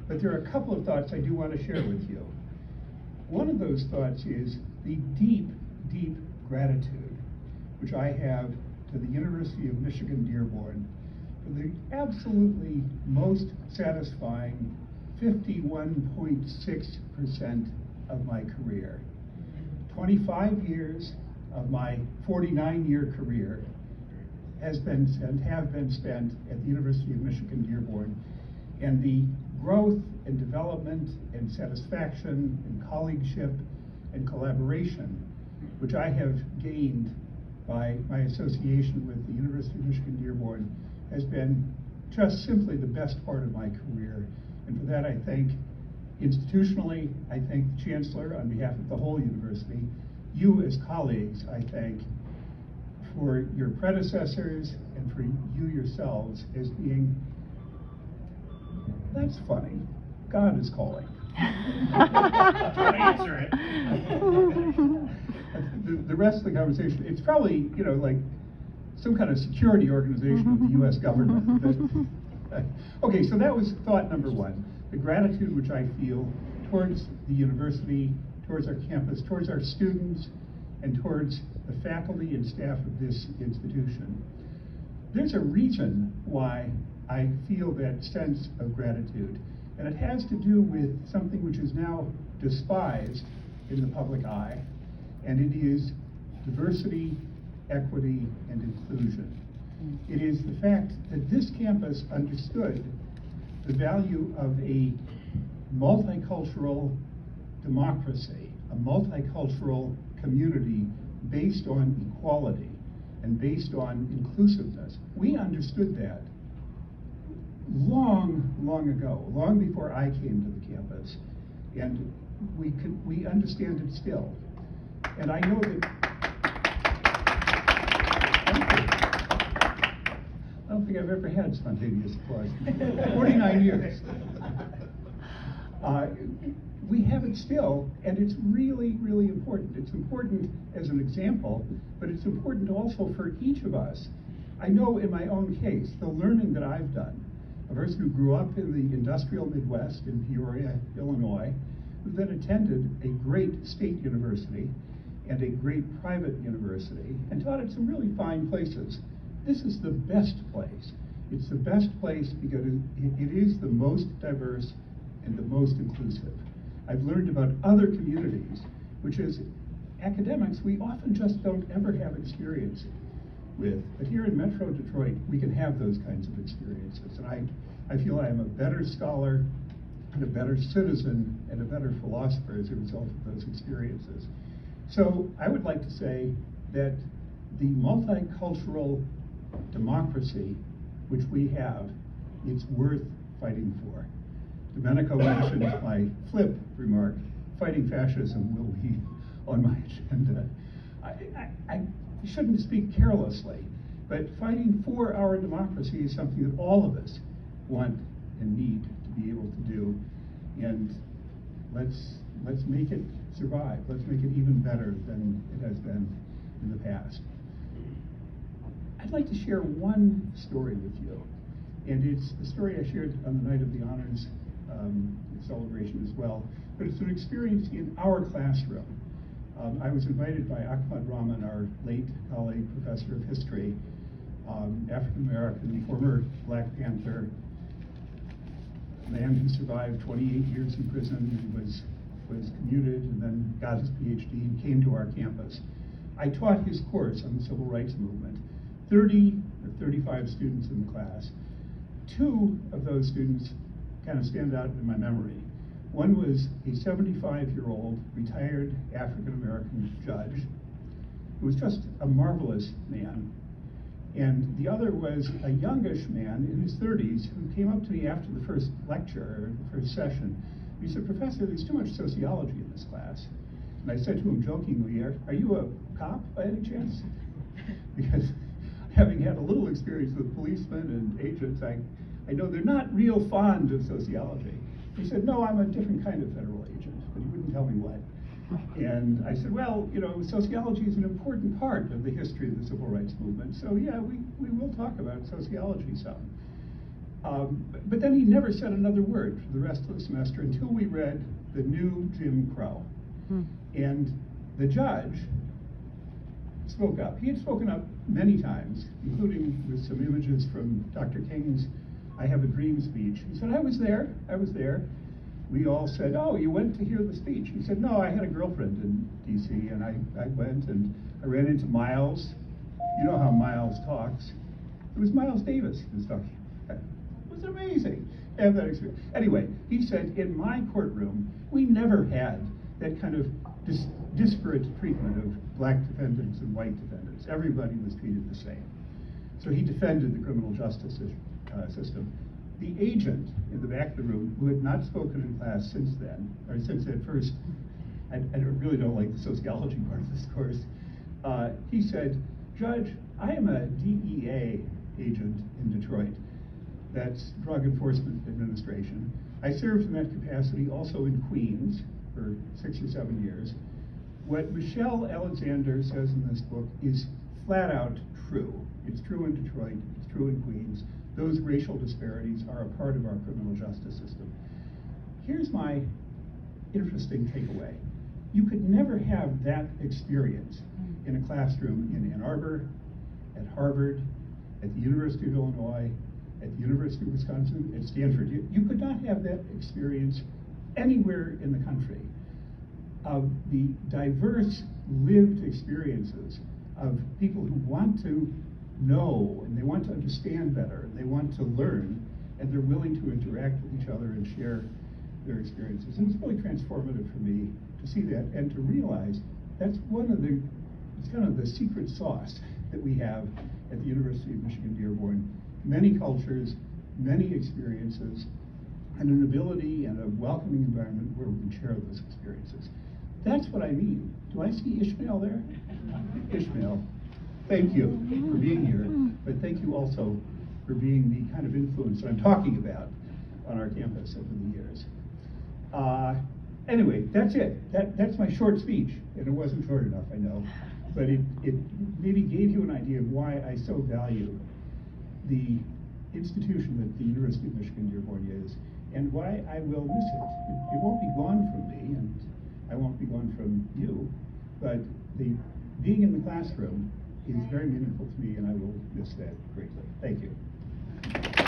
But there are a couple of thoughts I do want to share with you. One of those thoughts is the deep, deep gratitude which I have to the University of Michigan-Dearborn for the absolutely most satisfying 51.6% of my career. 25 years of my 49-year career have been spent at the University of Michigan-Dearborn, and the growth and development and satisfaction and colleagueship and collaboration which I have gained by my association with the University of Michigan-Dearborn has been just simply the best part of my career. And for that I thank institutionally, I thank the Chancellor on behalf of the whole university. You as colleagues, I thank for your predecessors and for you yourselves as being, that's funny, God is calling. Don't answer it. The rest of the conversation, it's probably, you know, like some kind of security organization of the U.S. government. Okay, so that was thought number one, the gratitude which I feel towards the university, towards our campus, towards our students, and towards the faculty and staff of this institution. There's a reason why I feel that sense of gratitude, and it has to do with something which is now despised in the public eye, and it is diversity, equity, and inclusion. It is the fact that this campus understood the value of a multicultural democracy, a multicultural community based on equality and based on inclusiveness. We understood that long, long ago, long before I came to the campus, and we understand it still. And I know that I don't think I've ever had spontaneous applause. 49 years. We have it still, and it's really, really important. It's important as an example, but it's important also for each of us. I know in my own case, the learning that I've done, a person who grew up in the industrial Midwest in Peoria, Illinois, who then attended a great state university and a great private university, and taught at some really fine places. This is the best place. It's the best place because it is the most diverse and the most inclusive. I've learned about other communities, which as academics, we often just don't ever have experience with. But here in Metro Detroit, we can have those kinds of experiences. And I feel I am a better scholar and a better citizen and a better philosopher as a result of those experiences. So I would like to say that the multicultural democracy which we have, it's worth fighting for. Domenico mentioned my flip remark, fighting fascism will be on my agenda. I shouldn't speak carelessly, but fighting for our democracy is something that all of us want and need to be able to do. And let's make it survive. Let's make it even better than it has been in the past. I'd like to share one story with you, and it's the story I shared on the night of the honors celebration as well, but it's an experience in our classroom. I was invited by Ahmad Rahman, our late colleague, professor of history, African-American, former Black Panther, a man who survived 28 years in prison and was commuted and then got his PhD and came to our campus. I taught his course on the civil rights movement. 30 or 35 students in the class. Two of those students kind of stand out in my memory. One was a 75-year-old retired African-American judge who was just a marvelous man. And the other was a youngish man in his 30s who came up to me after the first lecture, or the first session. He said, "Professor, there's too much sociology in this class." And I said to him jokingly, "Are you a cop by any chance?" Because having had a little experience with policemen and agents, I know they're not real fond of sociology. He said, "No, I'm a different kind of federal agent," but he wouldn't tell me what. And I said, "Well, you know, sociology is an important part of the history of the civil rights movement, so yeah, we will talk about sociology some." But then he never said another word for the rest of the semester until we read the new Jim Crow. And the judge spoke up. He had spoken up many times, including with some images from Dr. King's I Have a Dream speech. He said, I was there. We all said, oh, you went to hear the speech. He said, no, I had a girlfriend in D.C., and I went, and I ran into Miles. You know how Miles talks. It was Miles Davis who was talking. It was amazing to have that experience. Anyway, he said, in my courtroom, we never had that kind of disparate treatment of black defendants and white defendants. Everybody was treated the same. So he defended the criminal justice system. The agent in the back of the room, who had not spoken in class since then, or since at first, I really don't like the sociology part of this course, he said, Judge, I am a DEA agent in Detroit. That's Drug Enforcement Administration. I served in that capacity also in Queens for 6 or 7 years. What Michelle Alexander says in this book is flat out true. It's true in Detroit, it's true in Queens. Those racial disparities are a part of our criminal justice system. Here's my interesting takeaway. You could never have that experience in a classroom in Ann Arbor, at Harvard, at the University of Illinois, at the University of Wisconsin, at Stanford. You could not have that experience anywhere in the country of the diverse lived experiences of people who want to know, and they want to understand better, and they want to learn, and they're willing to interact with each other and share their experiences. And it's really transformative for me to see that and to realize that's it's kind of the secret sauce that we have at the University of Michigan-Dearborn. Many cultures, many experiences, and an ability and a welcoming environment where we can share those experiences. That's what I mean. Do I see Ishmael there? Ishmael, thank you for being here, but thank you also for being the kind of influence that I'm talking about on our campus over the years. Anyway, that's it. That's my short speech, and it wasn't short enough, I know, but it maybe gave you an idea of why I so value the institution that the University of Michigan-Dearborn is, and why I will miss it. It won't be gone from me, and I won't be gone from you, but being in the classroom is very meaningful to me, and I will miss that greatly. Thank you.